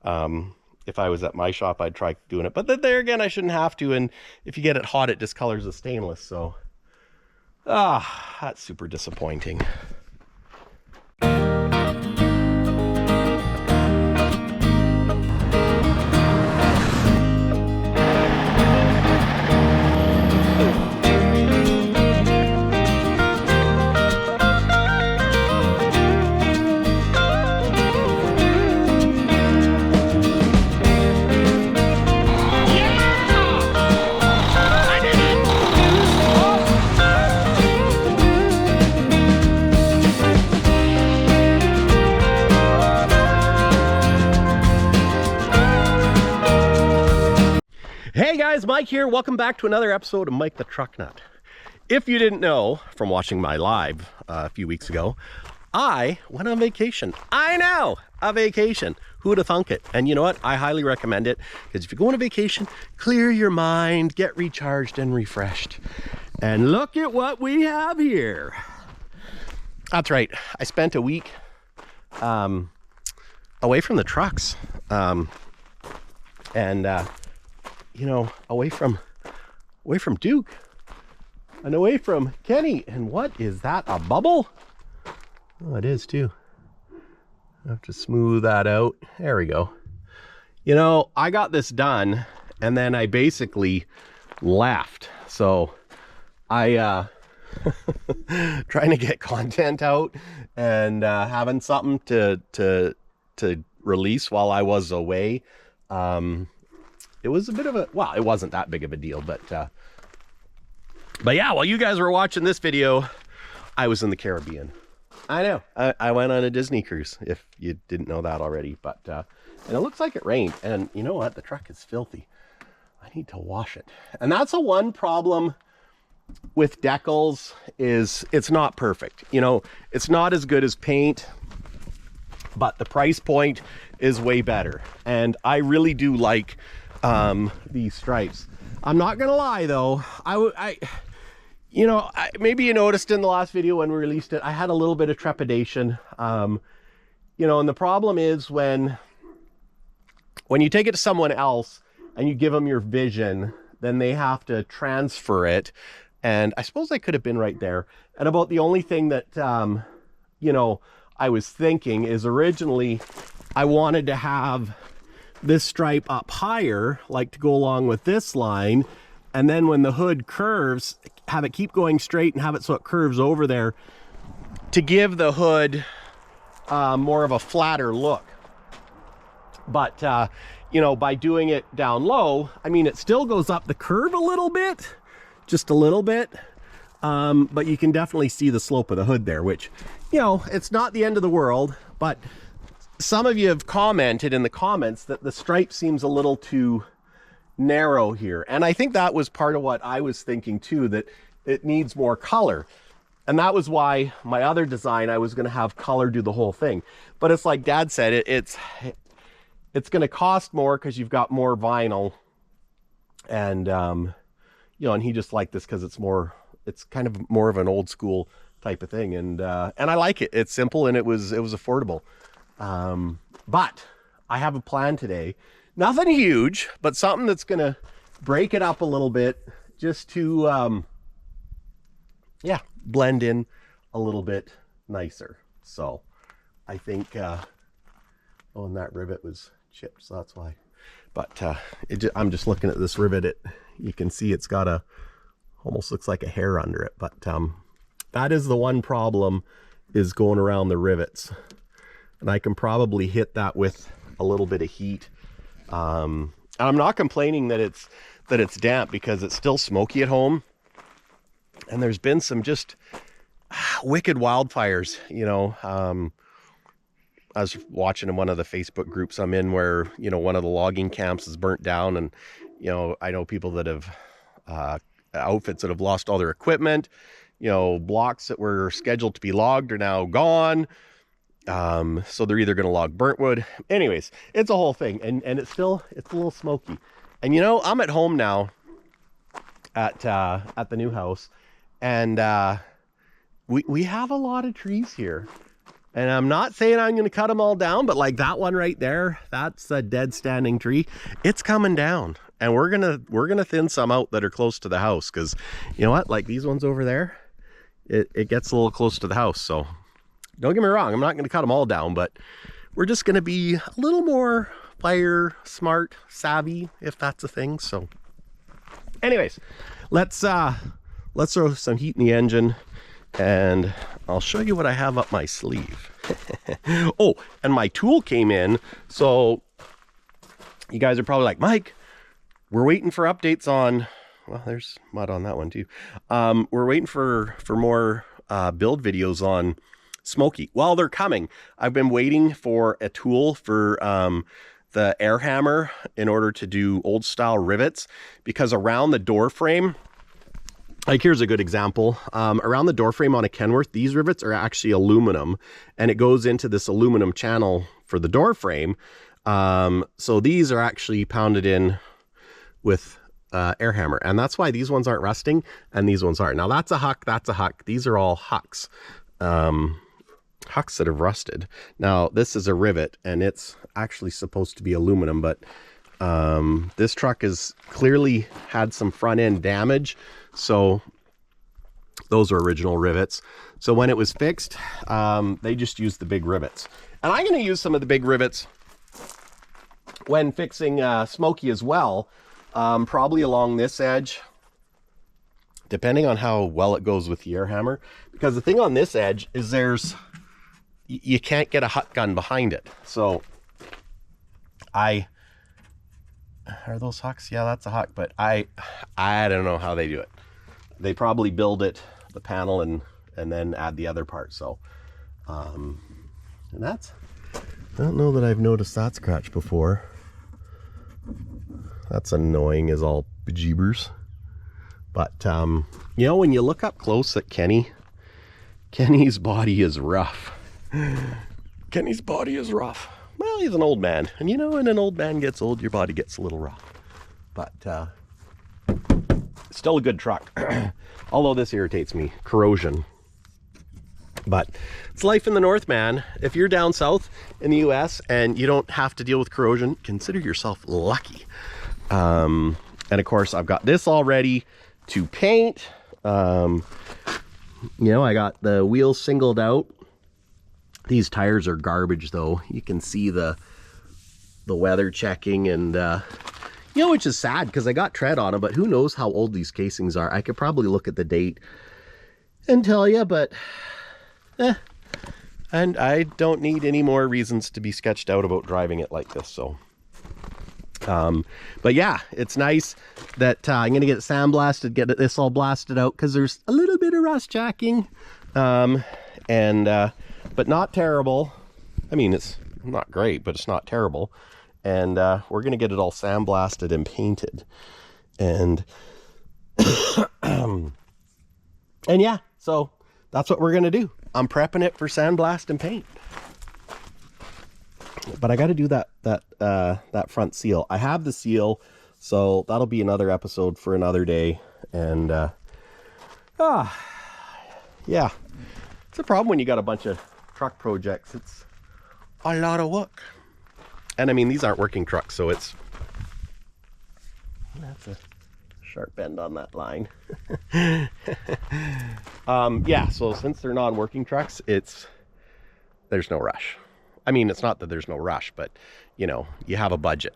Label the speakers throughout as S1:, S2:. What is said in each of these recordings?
S1: If I was at my shop, I'd try doing it. But then there again, I shouldn't have to. And if you get it hot, it discolors the stainless. So, that's super disappointing. Hey guys, Mike here. Welcome back to another episode of Mike the Truck Nut. If you didn't know from watching my live a few weeks ago, I went on vacation. I know, a vacation. Who would have thunk it? And you know what? I highly recommend it because if you go on a vacation, clear your mind, get recharged and refreshed. And look at what we have here. That's right. I spent a week away from the trucks. You know, away from Duke and away from Kenny. And what is that, a bubble? Oh, it is too. I have to smooth that out. There we go. You know, I got this done and then I basically left. So I trying to get content out and having something to release while I was away. It was a bit of a, well, it wasn't that big of a deal, but yeah, while you guys were watching this video, I was in the Caribbean. I know, I went on a Disney cruise, if you didn't know that already, but, and it looks like it rained, and you know what, the truck is filthy. I need to wash it. And that's the one problem with decals is it's not perfect. You know, it's not as good as paint, but the price point is way better. And I really do like these stripes. I'm not gonna lie though, maybe you noticed in the last video when we released it, I had a little bit of trepidation. You know, and the problem is when you take it to someone else and you give them your vision, then they have to transfer it. And I suppose I could have been right there. And about the only thing that you know, I was thinking is originally I wanted to have this stripe up higher, like to go along with this line, and then when the hood curves, have it keep going straight and have it so it curves over there to give the hood more of a flatter look. But you know, by doing it down low, I mean, it still goes up the curve a little bit, just a little bit, but you can definitely see the slope of the hood there, which, you know, it's not the end of the world. But some of you have commented in the comments that the stripe seems a little too narrow here. And I think that was part of what I was thinking too, that it needs more color. And that was why my other design, I was going to have color do the whole thing. But it's like Dad said, it's going to cost more because you've got more vinyl. And, you know, and he just liked this because it's kind of more of an old school type of thing. And I like it. It's simple and it was affordable. But I have a plan today, nothing huge, but something that's going to break it up a little bit just to, yeah, blend in a little bit nicer. So I think, oh, and that rivet was chipped, so that's why. But I'm just looking at this rivet. You can see it's got almost looks like a hair under it. But that is the one problem, is going around the rivets. And I can probably hit that with a little bit of heat. And I'm not complaining that it's damp because it's still smoky at home. And there's been some just wicked wildfires, you know. I was watching in one of the Facebook groups I'm in where, you know, one of the logging camps is burnt down. And, you know, I know people that have outfits that have lost all their equipment. You know, blocks that were scheduled to be logged are now gone. So they're either going to log burnt wood. Anyways, it's a whole thing. And it's a little smoky. And, you know, I'm at home now at the new house. And we have a lot of trees here. And I'm not saying I'm going to cut them all down, but like that one right there, that's a dead standing tree. It's coming down, and we're gonna thin some out that are close to the house, because you know what, like these ones over there, it gets a little close to the house. So don't get me wrong, I'm not going to cut them all down, but we're just going to be a little more fire smart, savvy, if that's a thing. So anyways, let's throw some heat in the engine, and I'll show you what I have up my sleeve. Oh, and my tool came in. So you guys are probably like, Mike, we're waiting for updates on, well, there's mud on that one too. We're waiting for more build videos on Smokey. Well, they're coming. I've been waiting for a tool for the air hammer in order to do old style rivets, because around the door frame, like here's a good example, around the door frame on a Kenworth, these rivets are actually aluminum, and it goes into this aluminum channel for the door frame. So these are actually pounded in with air hammer, and that's why these ones aren't rusting and these ones are. Now that's a huck, that's a huck. These are all hucks. Hucks that have rusted. Now this is a rivet, and it's actually supposed to be aluminum, but this truck has clearly had some front end damage, so those are original rivets. So when it was fixed, they just used the big rivets, and I'm going to use some of the big rivets when fixing Smokey as well, probably along this edge, depending on how well it goes with the air hammer, because the thing on this edge is you can't get a hut gun behind it. So are those hucks? Yeah, that's a huck, but I don't know how they do it. They probably build it, the panel, and then add the other part. So and that's, I don't know that I've noticed that scratch before. That's annoying as all bejeebers. But you know, when you look up close at Kenny's body is rough. Kenny's body is rough. Well, he's an old man, and you know, when an old man gets old, your body gets a little rough. But still a good truck. Although this irritates me, corrosion. But it's life in the north, man. If you're down south in the US and you don't have to deal with corrosion, consider yourself lucky. And of course, I've got this all ready to paint. You know, I got the wheels singled out. These tires are garbage though. You can see the weather checking, and you know, which is sad because I got tread on them, but who knows how old these casings are. I could probably look at the date and tell you, but and I don't need any more reasons to be sketched out about driving it like this. So but yeah, it's nice that I'm gonna get it sandblasted, get this all blasted out, because there's a little bit of rust jacking, but not terrible. I mean, it's not great, but it's not terrible. And we're gonna get it all sandblasted and painted, and and yeah, so that's what we're gonna do. I'm prepping it for sandblast and paint. But I got to do that front seal. I have the seal, so that'll be another episode for another day. And yeah, it's a problem when you got a bunch of truck projects. It's a lot of work. And I mean, these aren't working trucks, so it's, that's a sharp bend on that line. Yeah, so since they're non-working trucks, there's no rush. I mean, it's not that there's no rush, but you know, you have a budget.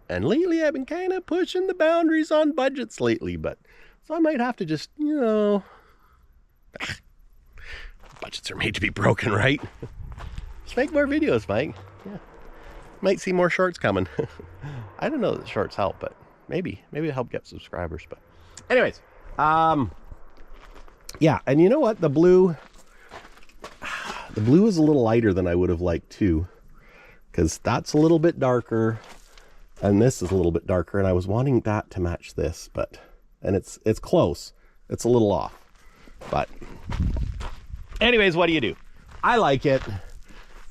S1: And lately I've been kind of pushing the boundaries on budgets lately, but so I might have to just, you know, budgets are made to be broken, right? Just make more videos, Mike. Yeah. Might see more shorts coming. I don't know that shorts help, but maybe it'll help get subscribers. But anyways, yeah, and you know what? The blue is a little lighter than I would have liked too, because that's a little bit darker and this is a little bit darker, and I was wanting that to match this, but, and it's close. It's a little off, but anyways, what do you do? I like it.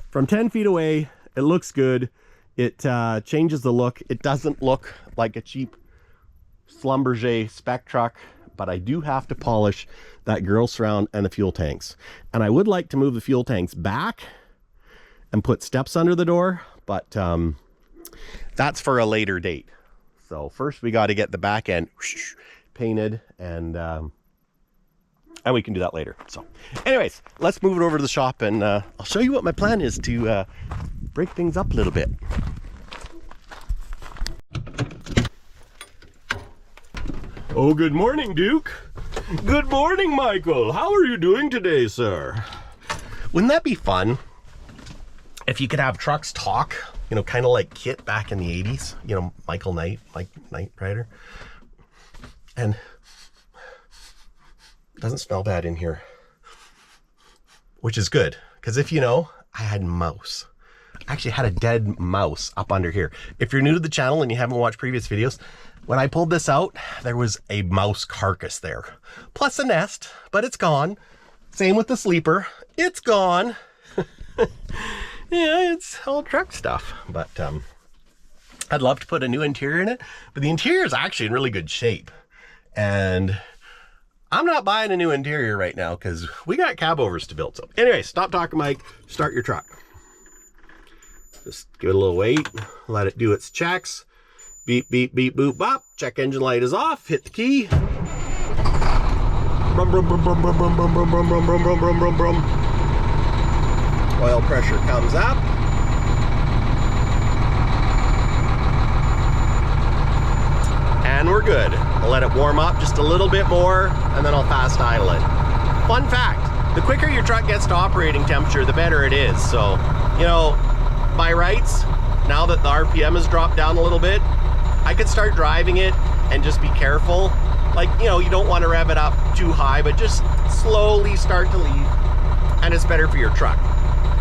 S1: From 10 feet away, it looks good. It changes the look. It doesn't look like a cheap Schlumberger spec truck, but I do have to polish that grill surround and the fuel tanks. And I would like to move the fuel tanks back and put steps under the door, but that's for a later date. So first we got to get the back end painted, and we can do that later. So anyways, let's move it over to the shop, and I'll show you what my plan is to break things up a little bit. Oh, good morning, Duke. Good morning, Michael. How are you doing today, sir? Wouldn't that be fun if you could have trucks talk? You know, kind of like Kit back in the 80s. You know, Michael Knight, like Knight Rider. And it doesn't smell bad in here, which is good. Because if you know, I had mouse. I actually had a dead mouse up under here. If you're new to the channel and you haven't watched previous videos, when I pulled this out, there was a mouse carcass there. Plus a nest, but it's gone. Same with the sleeper. It's gone. Yeah, it's all truck stuff. But I'd love to put a new interior in it. But the interior is actually in really good shape. And I'm not buying a new interior right now because we got cab overs to build. So anyway, stop talking, Mike. Start your truck. Just give it a little wait. Let it do its checks. Beep, beep, beep, boop, bop. Check engine light is off. Hit the key. Brum, brum, brum, brum, brum, brum, brum, brum, brum, brum, brum, brum, brum, brum, brum. Oil pressure comes up. And we're good. I'll let it warm up just a little bit more, and then I'll fast idle it. Fun fact, the quicker your truck gets to operating temperature, the better it is. So, you know, by rights, now that the RPM has dropped down a little bit, I could start driving it and just be careful. Like, you know, you don't want to rev it up too high, but just slowly start to leave, and it's better for your truck.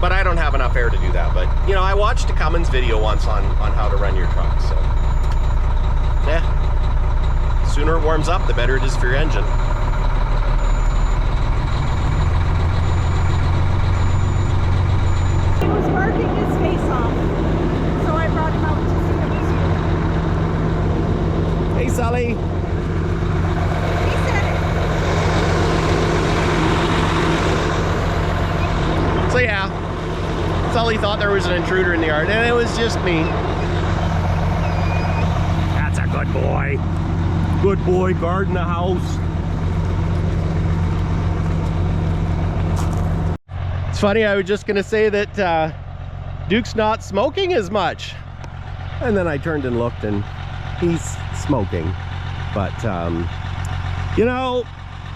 S1: But I don't have enough air to do that. But, you know, I watched a Cummins video once on how to run your truck, so yeah. The sooner it warms up, the better it is for your engine.
S2: He was working his face off, so I brought him out to see what he's doing.
S1: Hey, Sully.
S2: He said it.
S1: So yeah, Sully thought there was an intruder in the yard, and it was just me. That's a good boy. Good boy, guarding the house. It's funny, I was just gonna say that Duke's not smoking as much. And then I turned and looked, and he's smoking. But, you know,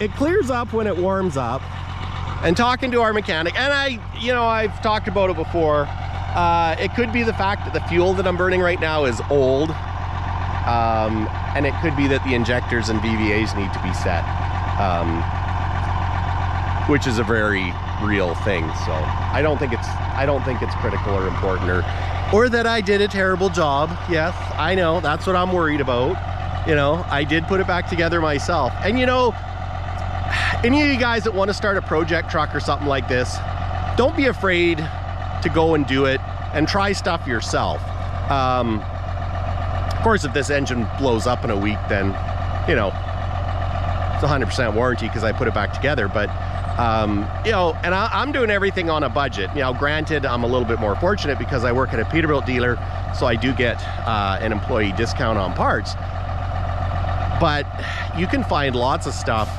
S1: it clears up when it warms up. And talking to our mechanic, and I've talked about it before, it could be the fact that the fuel that I'm burning right now is old. And it could be that the injectors and VVAs need to be set, which is a very real thing. So I don't think it's critical or important, or that I did a terrible job. Yes, I know, that's what I'm worried about. You know, I did put it back together myself. And you know, any of you guys that want to start a project truck or something like this, don't be afraid to go and do it and try stuff yourself. Of course, if this engine blows up in a week, then, you know, it's 100% warranty because I put it back together. But, you know, and I'm doing everything on a budget. You know, granted, I'm a little bit more fortunate because I work at a Peterbilt dealer, so I do get an employee discount on parts. But you can find lots of stuff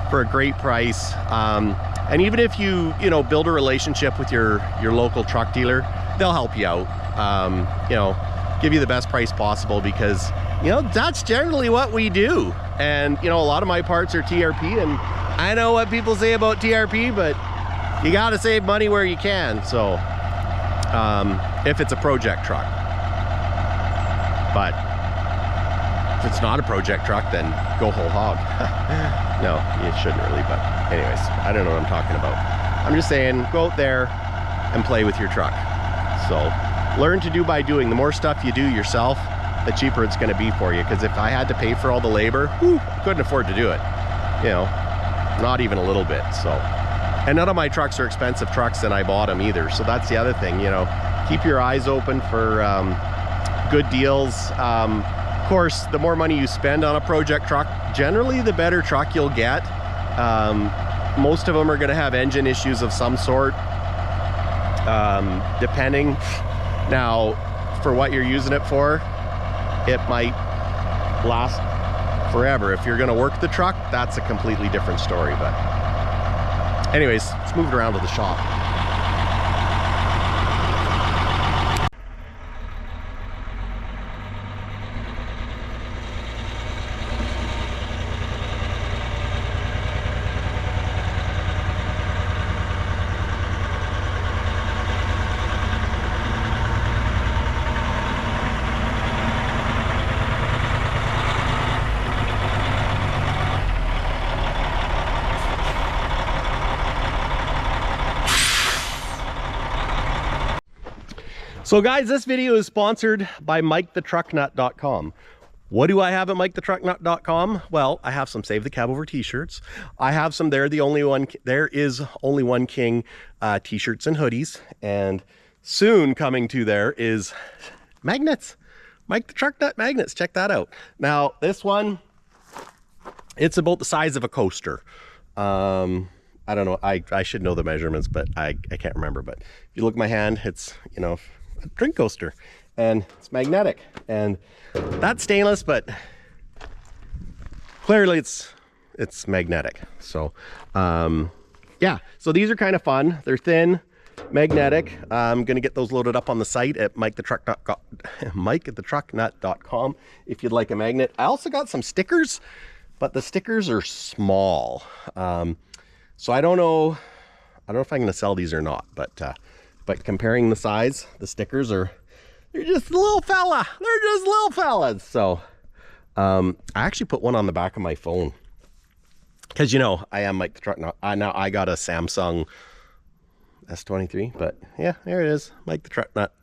S1: for a great price. And even if you know, build a relationship with your local truck dealer, they'll help you out. You know, give you the best price possible, because, you know, that's generally what we do. And, you know, a lot of my parts are TRP, and I know what people say about TRP, but you got to save money where you can. So, if it's a project truck. But if it's not a project truck, then go whole hog. No, you shouldn't really, but anyways, I don't know what I'm talking about. I'm just saying, go out there and play with your truck. So learn to do by doing. The more stuff you do yourself, the cheaper it's going to be for you. Because if I had to pay for all the labor, I couldn't afford to do it. You know, not even a little bit. So, and none of my trucks are expensive trucks, and I bought them either. So that's the other thing, you know, keep your eyes open for good deals. Of course, the more money you spend on a project truck, generally the better truck you'll get. Most of them are going to have engine issues of some sort. depending. Now, for what you're using it for, it might last forever. If you're gonna work the truck, that's a completely different story. But anyways, let's move it around to the shop. So guys, this video is sponsored by MikeTheTruckNut.com. What do I have at MikeTheTruckNut.com? Well, I have some Save the Cab Over t-shirts. I have some There Is Only One King t-shirts and hoodies. And soon coming to there is magnets. Mike the Truck Nut magnets. Check that out. Now, this one, it's about the size of a coaster. I don't know. I should know the measurements, but I can't remember. But if you look at my hand, it's, you know, a drink coaster, and it's magnetic, and that's stainless, but clearly it's magnetic. So yeah, so these are kind of fun. They're thin, magnetic. I'm gonna get those loaded up on the site at MikeTheTruckNut.com if you'd like a magnet. I also got some stickers, but the stickers are small, so I don't know if I'm gonna sell these or not, but comparing the size, the stickers they're just a little fella. They're just little fellas. So I actually put one on the back of my phone because, you know, I am Mike the Truck Nut. Now I got a Samsung S23, but yeah, there it is, Mike the Truck Nut.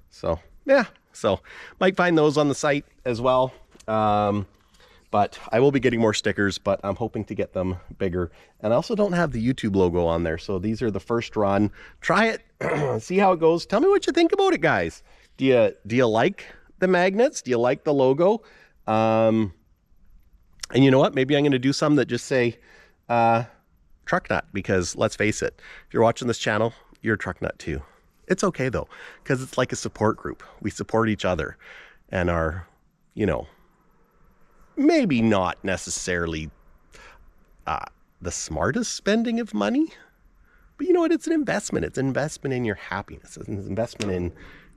S1: So yeah, so might find those on the site as well. But I will be getting more stickers, but I'm hoping to get them bigger. And I also don't have the YouTube logo on there. So these are the first run. Try it, see how it goes. Tell me what you think about it, guys. Do you like the magnets? Do you like the logo? And you know what? Maybe I'm going to do some that just say Truck Nut, because let's face it, if you're watching this channel, you're a Truck Nut too. It's okay though, because it's like a support group. We support each other and are, you know, maybe not necessarily the smartest spending of money, but you know what? It's an investment. It's an investment in your happiness. It's an investment in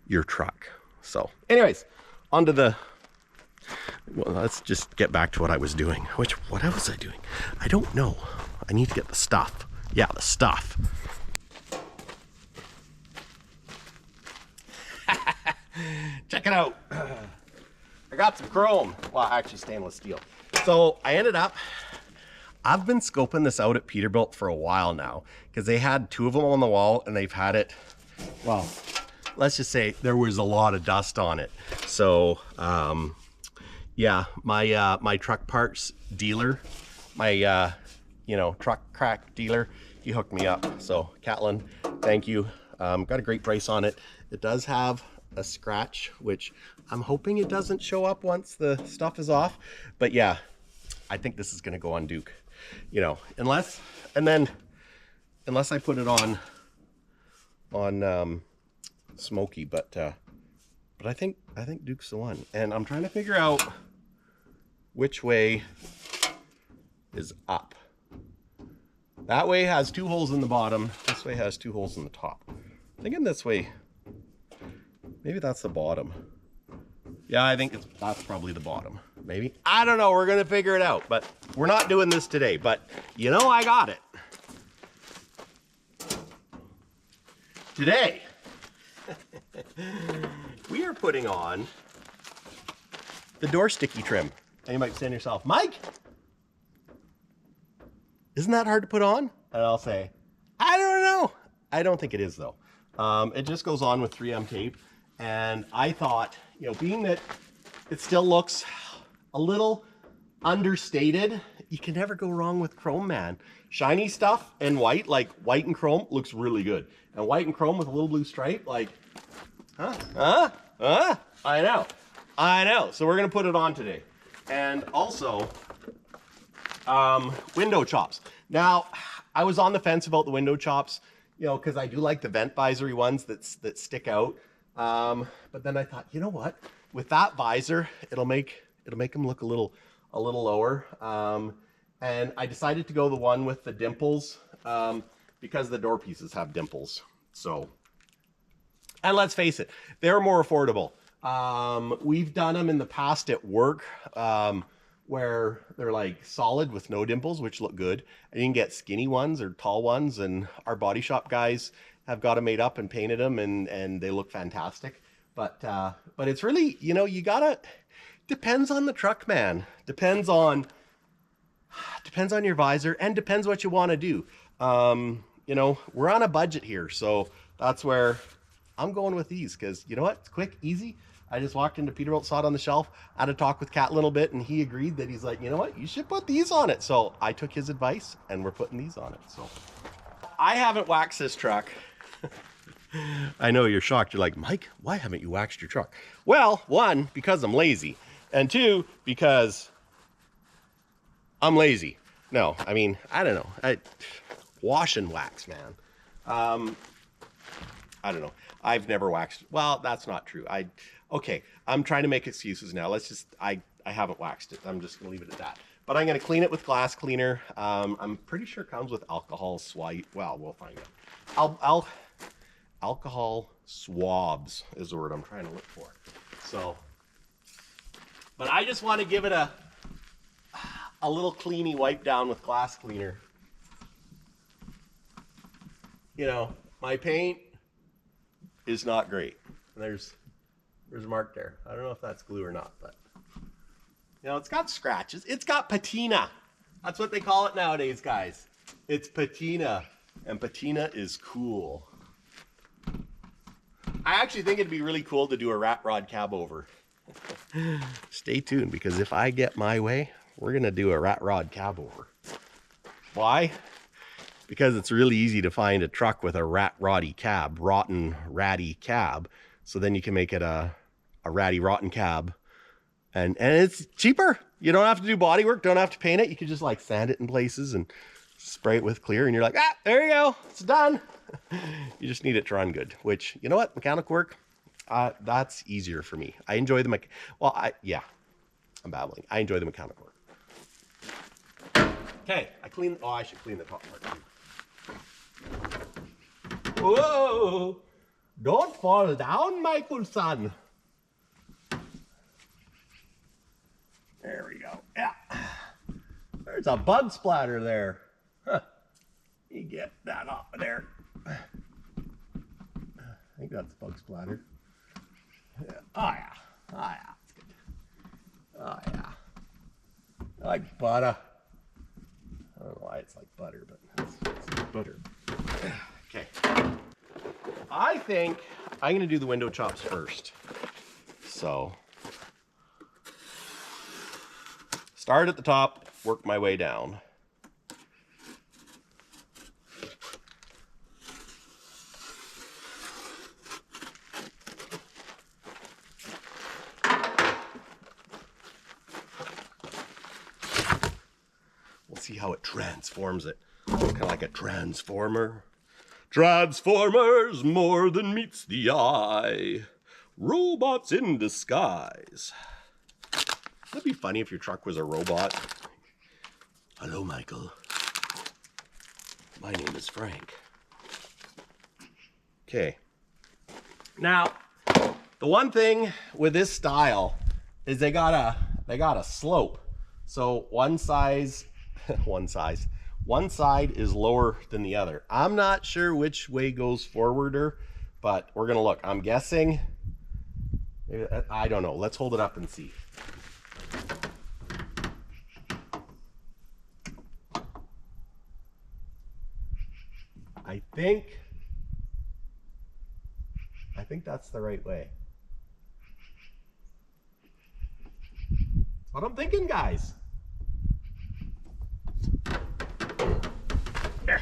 S1: your truck. So anyways, on to the, well, let's just get back to what I was doing. What was I doing? I don't know. I need to get the stuff. Yeah, the stuff. Check it out. I got some chrome. Well, actually stainless steel. So I ended up, I've been scoping this out at Peterbilt for a while now, because they had two of them on the wall and they've had it, well, let's just say there was a lot of dust on it. So yeah, my truck parts dealer, my you know, truck crack dealer, he hooked me up. So Catlin, thank you. Got a great price on it. It does have a scratch, which I'm hoping it doesn't show up once the stuff is off. But yeah, I think this is gonna go on Duke, you know, unless I put it on Smokey, but I think Duke's the one. And I'm trying to figure out which way is up. That way has two holes in the bottom. This way has two holes in the top. I'm thinking this way, maybe that's the bottom. Yeah, I think that's probably the bottom. Maybe. I don't know. We're going to figure it out. But we're not doing this today. But you know, I got it. Today, we are putting on the door sticky trim. And you might say to yourself, Mike, isn't that hard to put on? And I'll say, I don't know. I don't think it is, though. It just goes on with 3M tape. And I thought, you know, being that it still looks a little understated, you can never go wrong with chrome, man. Shiny stuff and white, like white and chrome, looks really good. And white and chrome with a little blue stripe, like, I know. So we're gonna put it on today. And also, window chops. Now, I was on the fence about the window chops. you know, because I do like the vent visory ones that stick out. But then I thought, you know what? With that visor, it'll make them look a little lower. And I decided to go the one with the dimples because the door pieces have dimples. So, and let's face it, they're more affordable. We've done them in the past at work where they're like solid with no dimples, which look good. And you can get skinny ones or tall ones, and our body shop guys have got them made up and painted them, and they look fantastic. But it's really, you know, you gotta, depends on the truck, man. Depends on your visor, and depends what you want to do. You know, we're on a budget here, so that's where I'm going with these, because you know what? It's quick, easy. I just walked into Peterbilt, saw it on the shelf, had a talk with Kat a little bit, and he agreed that he's like, you know what? You should put these on it. So I took his advice, and we're putting these on it. So I haven't waxed this truck. I know you're shocked. You're like, Mike, why haven't you waxed your truck? Well, one, because I'm lazy, and two, because I'm lazy. No, I mean, I don't know. Wash and wax, man. I don't know. I've never waxed. Well, that's not true. Okay, I'm trying to make excuses now. Let's just, I haven't waxed it. I'm just gonna leave it at that. But I'm gonna clean it with glass cleaner. I'm pretty sure it comes with alcohol swipe. Well, we'll find out. Alcohol swabs is the word I'm trying to look for. So, but I just want to give it a little cleany wipe down with glass cleaner. You know, my paint is not great. There's a mark there. I don't know if that's glue or not, but you know, it's got scratches. It's got patina. That's what they call it nowadays, guys. It's patina, and patina is cool. I actually think it'd be really cool to do a rat rod cab over. Stay tuned, because if I get my way, we're gonna do a rat rod cab over. Why? Because it's really easy to find a truck with a rotten ratty cab. So then you can make it a ratty rotten cab, and it's cheaper. You don't have to do body work, don't have to paint it. You can just like sand it in places and spray it with clear, and you're like, ah, there you go, it's done. You just need it to run good, which, you know what, mechanic work, that's easier for me. I enjoy the yeah, I'm babbling. I enjoy the mechanic work. Okay, I should clean the top part too. Whoa, don't fall down, Michael son. There we go. Yeah, there's a bug splatter there. Huh. You get that off of there. I think that's bug splatter. Yeah. Oh yeah. Oh yeah. That's good. Oh yeah. I like butter. I don't know why it's like butter, but it's like butter. Okay. I think I'm gonna do the window chops first. So start at the top, work my way down. See how it transforms it. Kind of like a transformer. Transformers, more than meets the eye. Robots in disguise. That'd be funny if your truck was a robot. Hello, Michael. My name is Frank. Okay. Now, the one thing with this style is they got a slope. So one side is lower than the other. I'm not sure which way goes forwarder, but we're gonna look. I'm guessing, I don't know. Let's hold it up and see. I think that's the right way. That's what I'm thinking, guys. There.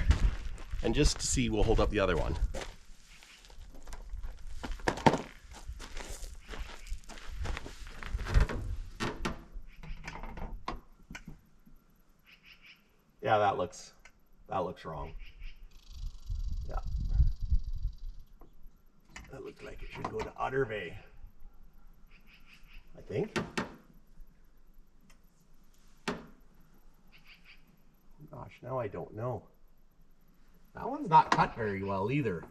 S1: And just to see, we'll hold up the other one. Yeah, that looks wrong. Yeah. That looks like it should go to Otter Bay. I think. Gosh, now I don't know. That one's not cut very well either.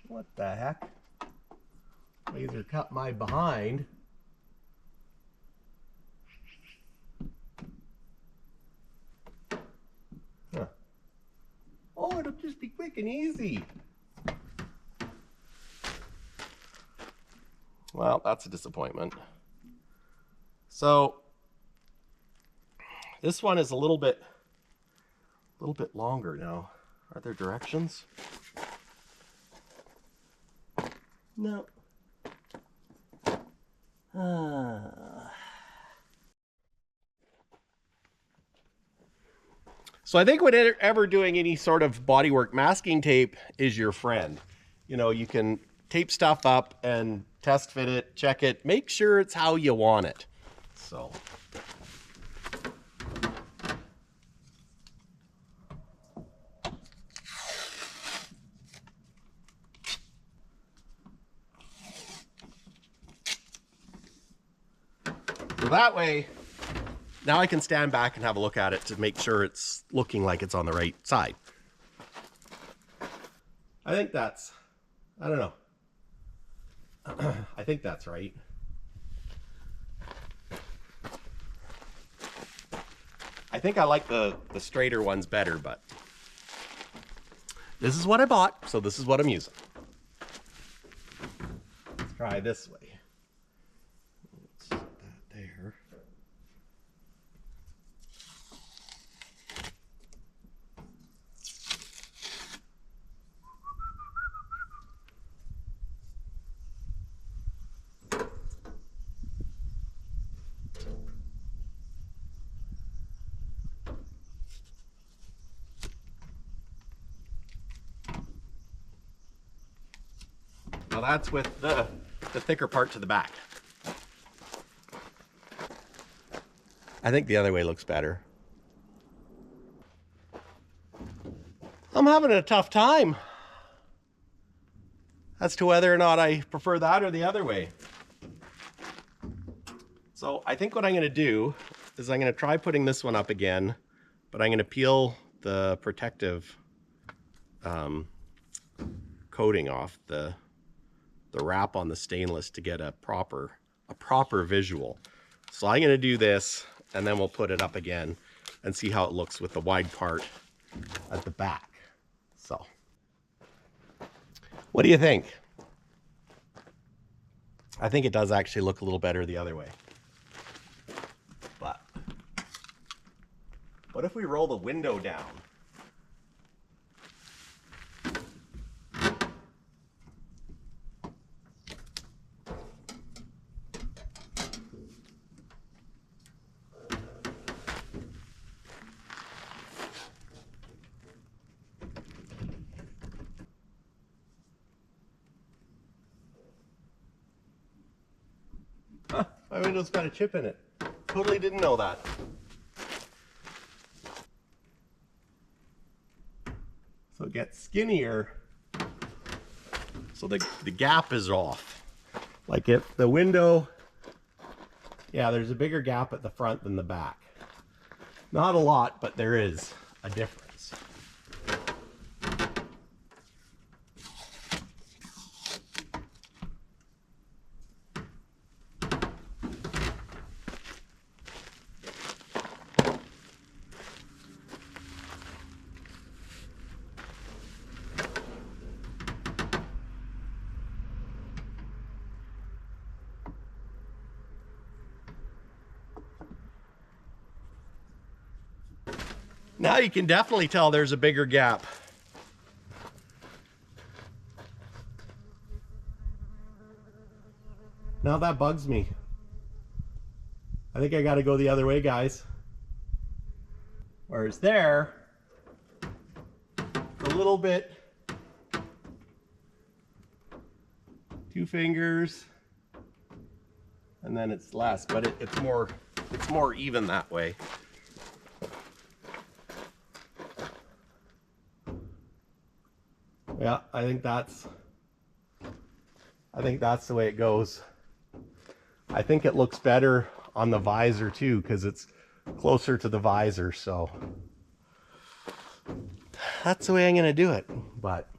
S1: What the heck? Laser cut my behind. Huh. Oh, it'll just be quick and easy. Well, that's a disappointment. So this one is a little bit longer now. Are there directions? No. So I think whenever doing any sort of bodywork, masking tape is your friend. You know, you can tape stuff up and test fit it, check it, make sure it's how you want it. So. So that way, now I can stand back and have a look at it to make sure it's looking like it's on the right side. I think that's, I don't know. I think that's right. I think I like the straighter ones better, but this is what I bought, so this is what I'm using. Let's try this way. Let's set that there. Now that's with the thicker part to the back. I think the other way looks better. I'm having a tough time as to whether or not I prefer that or the other way. So I think what I'm going to do is I'm going to try putting this one up again, but I'm going to peel the protective coating off the wrap on the stainless to get a proper visual. So I'm going to do this, and then we'll put it up again and see how it looks with the wide part at the back. So, what do you think? I think it does actually look a little better the other way. But what if we roll the window down? Huh, my window's got a chip in it. Totally didn't know that. So it gets skinnier. So the gap is off. Like if the window, yeah, there's a bigger gap at the front than the back. Not a lot, but there is a difference. Now you can definitely tell there's a bigger gap. Now that bugs me. I think I gotta go the other way, guys. Whereas there, a little bit, 2 fingers, and then it's less, but it's more even that way. Yeah, I think that's the way it goes. I think it looks better on the visor too, because it's closer to the visor, so that's the way I'm gonna do it. But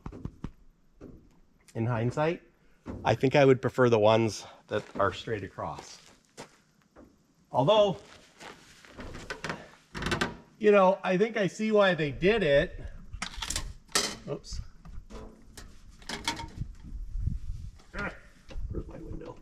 S1: in hindsight, I think I would prefer the ones that are straight across. Although, you know, I think I see why they did it. Oops. Where's my window?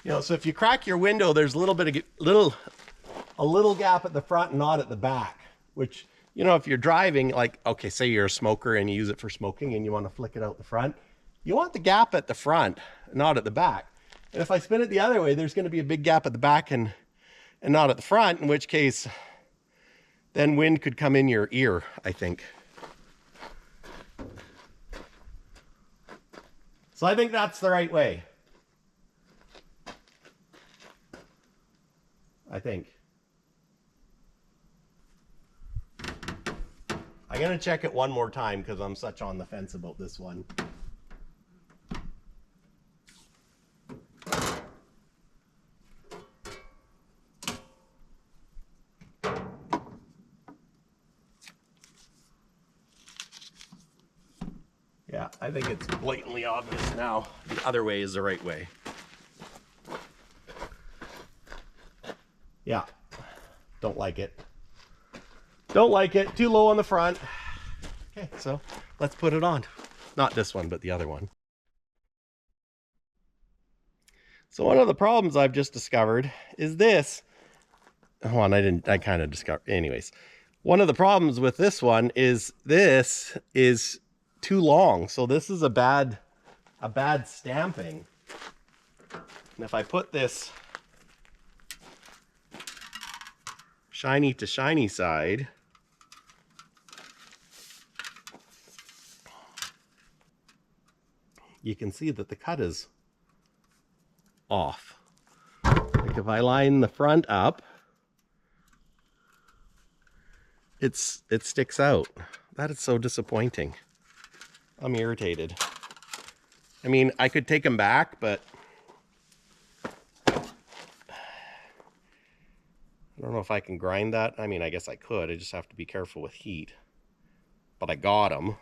S1: You know, so if you crack your window, there's a little bit of a little gap at the front and not at the back, which, you know, if you're driving, like, okay, say you're a smoker and you use it for smoking and you want to flick it out the front, you want the gap at the front, not at the back. And if I spin it the other way, there's going to be a big gap at the back and not at the front, in which case then wind could come in your ear, I think. So I think that's the right way. I think. I'm going to check it one more time because I'm such on the fence about this one. Yeah, I think it's blatantly obvious now. The other way is the right way. Yeah, don't like it. Don't like it. Too low on the front. Okay, so let's put it on. Not this one, but the other one. So one of the problems I've just discovered is this. Hold on, I kind of discovered. Anyways, one of the problems with this one is this is too long. So this is a bad stamping. And if I put this shiny to shiny side, you can see that the cut is off. Like if I line the front up, it sticks out. That is so disappointing. I'm irritated. I mean, I could take them back, but I don't know if I can grind that. I mean, I guess I could. I just have to be careful with heat. But I got them.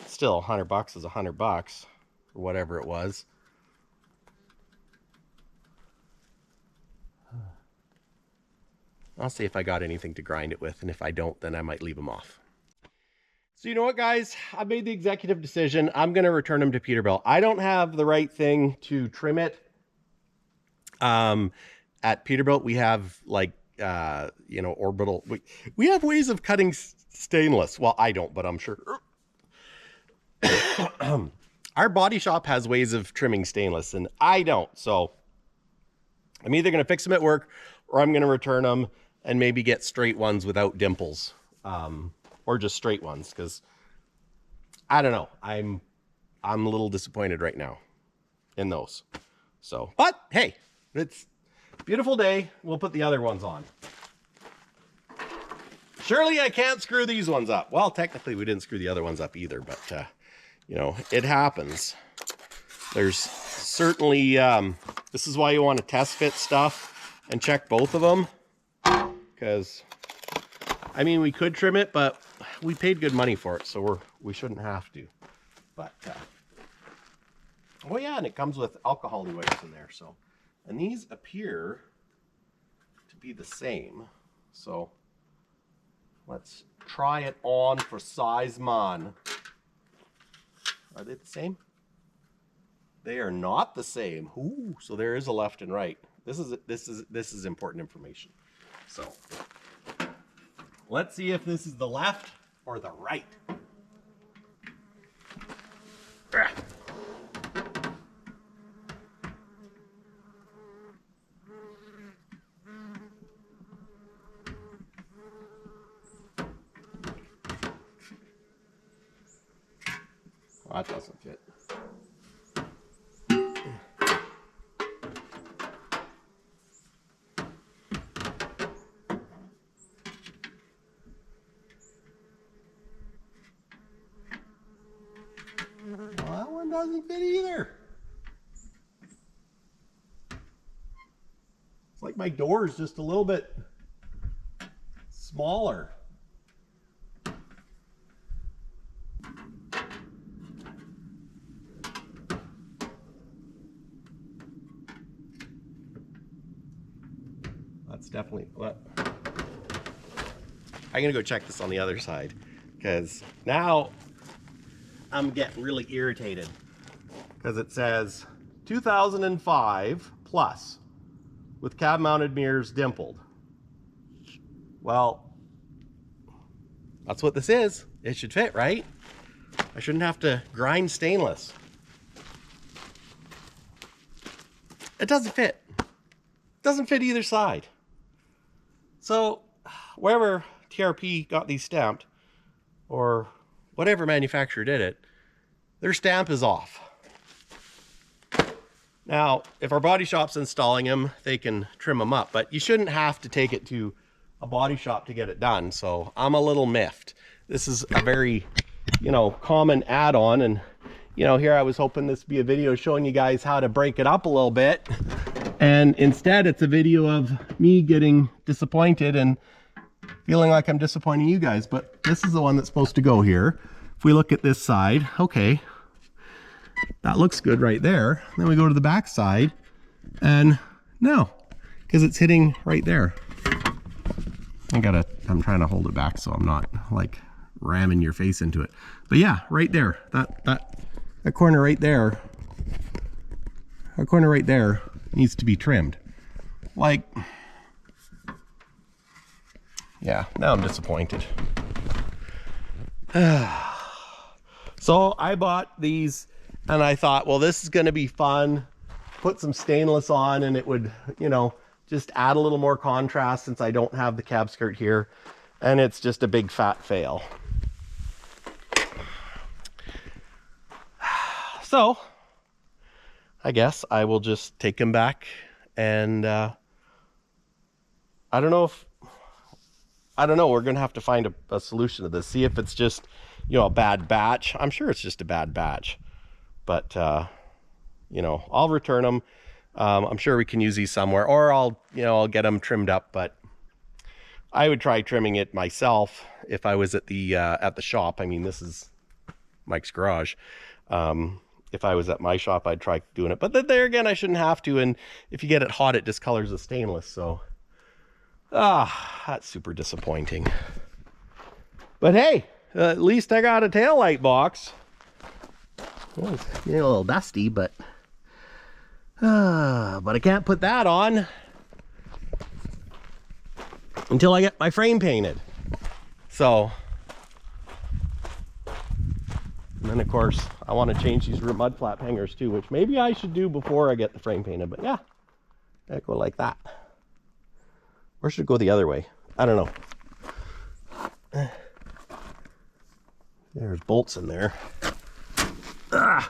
S1: Still, $100 is $100, or whatever it was. I'll see if I got anything to grind it with, and if I don't, then I might leave them off. So you know what, guys? I made the executive decision. I'm going to return them to Peterbilt. I don't have the right thing to trim it. At Peterbilt, we have like, you know, orbital. We have ways of cutting stainless. Well, I don't, but I'm sure. Our body shop has ways of trimming stainless, and I don't. So I'm either going to fix them at work, or I'm going to return them and maybe get straight ones without dimples, or just straight ones, because I don't know. I'm a little disappointed right now in those. So, but hey, it's a beautiful day. We'll put the other ones on. Surely I can't screw these ones up. Well, technically we didn't screw the other ones up either, but you know, it happens. There's certainly, this is why you want to test fit stuff and check both of them, because I mean, we could trim it, but we paid good money for it, so we shouldn't have to. But oh yeah, and it comes with alcohol wipes in there. So, and these appear to be the same. So let's try it on for size, man. Are they the same? They are not the same. Ooh, so there is a left and right. This is important information. So let's see if this is the left or the right. that doesn't fit. Well, that one doesn't fit either. It's like my door is just a little bit smaller. That's definitely what. I'm gonna go check this on the other side, because now I'm getting really irritated, because it says 2005 plus with cab mounted mirrors dimpled. Well, that's what this is. It should fit, right? I shouldn't have to grind stainless. It doesn't fit. It doesn't fit either side. So wherever TRP got these stamped, or whatever manufacturer did it, their stamp is off. Now, if our body shop's installing them, they can trim them up, but you shouldn't have to take it to a body shop to get it done. So I'm a little miffed. This is a very, common add-on, and here I was hoping this would be a video showing you guys how to break it up a little bit, and instead it's a video of me getting disappointed and feeling like I'm disappointing you guys. But this is the one that's supposed to go here. If we look at this side, okay, that looks good right there. Then we go to the back side, and no, because it's hitting right there. I'm trying to hold it back so I'm not like ramming your face into it. But yeah, right there, that corner right there, that corner right there needs to be trimmed. Like, yeah, now I'm disappointed. So I bought these, and I thought, well, this is going to be fun. Put some stainless on, and it would, just add a little more contrast since I don't have the cab skirt here. And it's just a big fat fail. So I guess I will just take them back, and I don't know, we're gonna have to find a solution to this. See if it's just, a bad batch. I'm sure it's just a bad batch, but I'll return them. I'm sure we can use these somewhere, or I'll get them trimmed up, but I would try trimming it myself if I was at the shop. I mean, this is Mike's garage. If I was at my shop, I'd try doing it, but there again, I shouldn't have to. And if you get it hot, it discolors the stainless. So, that's super disappointing. But hey, at least I got a taillight box. Well, it's a little dusty, but I can't put that on until I get my frame painted. So, and then of course I want to change these mud flap hangers too, which maybe I should do before I get the frame painted. But yeah, I go like that. Or should it go the other way? I don't know. There's bolts in there. I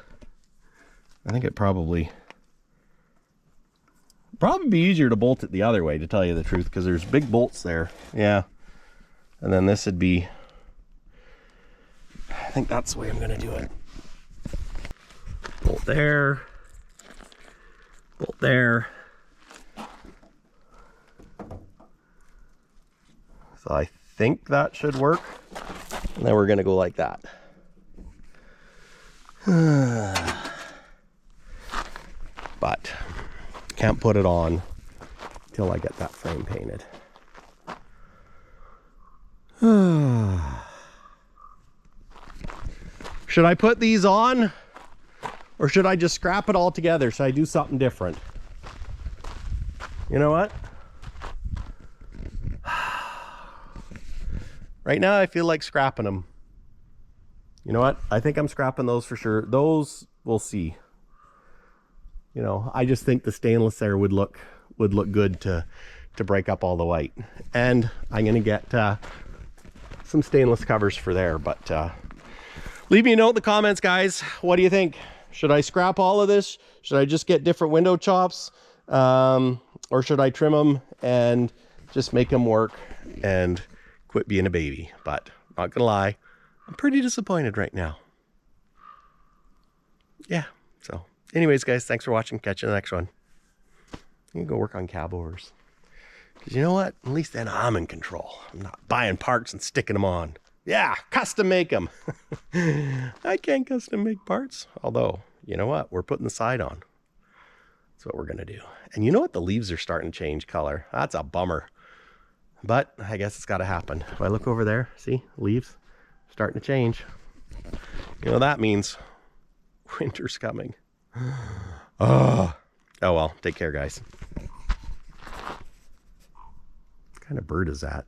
S1: think it probably be easier to bolt it the other way, to tell you the truth, because there's big bolts there. Yeah. And then this would be, I think that's the way I'm going to do it. Bolt there. Bolt there. So I think that should work. And then we're going to go like that. But can't put it on till I get that frame painted. Should I put these on, or should I just scrap it all together? Should I do something different? You know what? Right now I feel like scrapping them. You know what? I think I'm scrapping those for sure. Those, we'll see. I just think the stainless there would look good to break up all the white. And I'm gonna get some stainless covers for there, but Leave me a note in the comments, guys. What do you think? Should I scrap all of this? Should I just get different window chops? Or should I trim them and just make them work and quit being a baby? But not gonna lie, I'm pretty disappointed right now. Yeah, so anyways, guys, thanks for watching. Catch you in the next one. You can go work on cab overs. Because you know what? At least then I'm in control. I'm not buying parts and sticking them on. Yeah, custom make them. I can't custom make parts. Although, you know what? We're putting the side on. That's what we're going to do. And you know what? The leaves are starting to change color. That's a bummer. But I guess it's got to happen. If I look over there, see? Leaves starting to change. You know what that means? Winter's coming. Oh well. Take care, guys. What kind of bird is that?